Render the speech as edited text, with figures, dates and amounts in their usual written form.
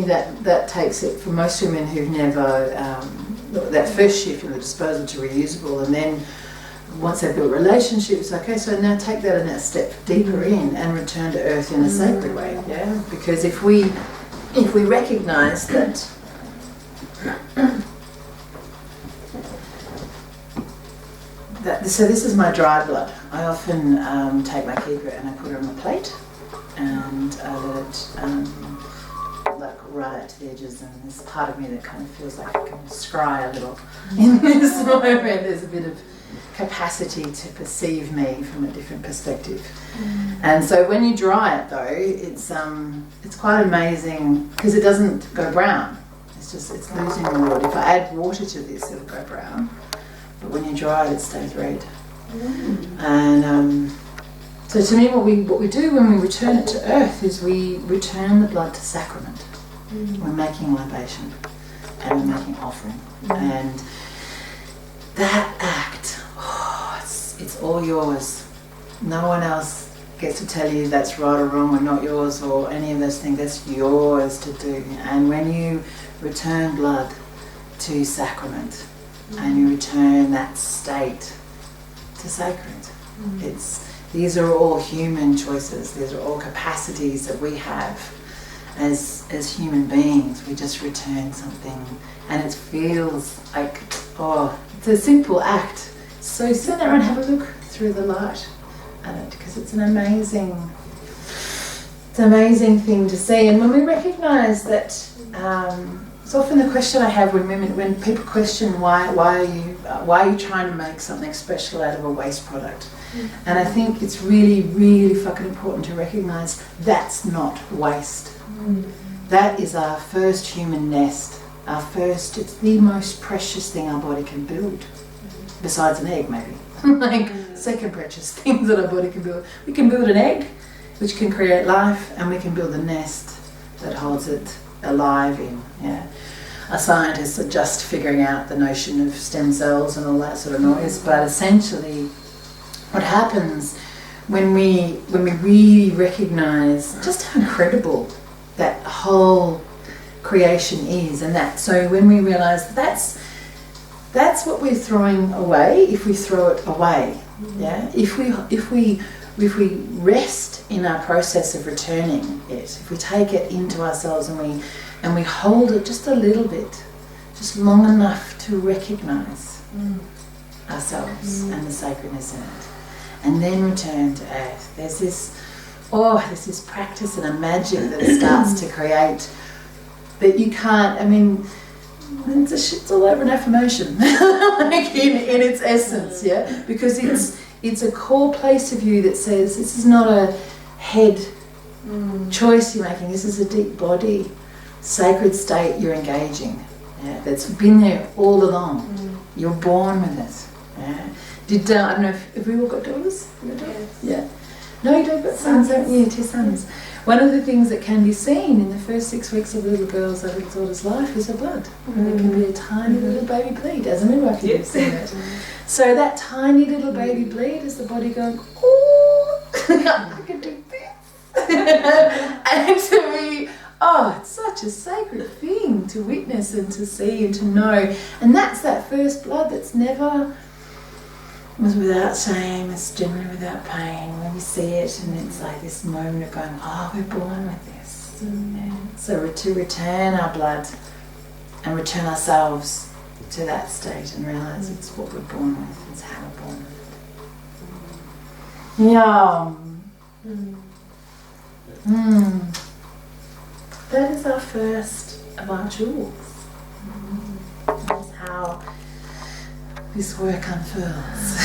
me that takes it for most women who've never, that first shift from the disposal to reusable, and then once they've built relationships, okay, so now take that a step deeper in and return to earth in a sacred way, yeah? Because if we recognise that so this is my dry blood. I often take my kegret and I put it on a plate and I let it like right out to the edges, and there's part of me that kind of feels like I can scry a little in this moment. There's a bit of capacity to perceive me from a different perspective. And so when you dry it though, it's quite amazing because it doesn't go brown. It's losing the water. If I add water to this, it'll go brown. But when you dry it, it stays red. And so to me, what we do when we return it to earth is we return the blood to sacrament. We're making libation and we're making offering. And that act, it's all yours. No one else gets to tell you that's right or wrong or not yours or any of those things. That's yours to do. And when you return blood to sacrament and you return that state to sacred, these are all human choices. These are all capacities that we have as human beings. We just return something, and it feels like, it's a simple act. So sit there and have a look through the light at it, because it's an amazing thing to see. And when we recognise that, it's often the question I have when people question why are you trying to make something special out of a waste product. And I think it's really, really fucking important to recognise that's not waste. That is our first human nest. It's the most precious thing our body can build. Besides an egg, maybe. Like, second precious things that our body can build. We can build an egg, which can create life, and we can build a nest that holds it alive in. Yeah. Our scientists are just figuring out the notion of stem cells and all that sort of noise, but essentially what happens when we really recognise just how incredible that whole creation is, and that so when we realise that's what we're throwing away if we throw it away. Yeah, if we rest in our process of returning it, if we take it into ourselves and we hold it just a little bit, just long enough to recognise ourselves and the sacredness in it, and then return to earth. There's this practice and a magic that starts to create that you can't. I mean, it's all over an affirmation, like in its essence, yeah. Because it's a core place of you that says this is not a head choice you're making. This is a deep body, sacred state you're engaging. Yeah, that's been there all along. You're born with it. Yeah. I don't know if we all got daughters? Yes. Yeah. No, you don't got sons, haven't you? 2 sons. One of the things that can be seen in the first 6 weeks of a little girl's or little daughter's life is her blood. And there can be a tiny little baby bleed, as a midwife can have seen it. So that tiny little baby bleed is the body going, oh, I can do this. And to me, it's such a sacred thing to witness and to see and to know. And that's that first blood that's never was without shame, it's generally without pain. When we see it, and it's like this moment of going, we're born with this. Yeah. So to return our blood and return ourselves to that state and realise it's what we're born with, it's how we're born with it. That is our first of our jewels. That's how this work unfurls.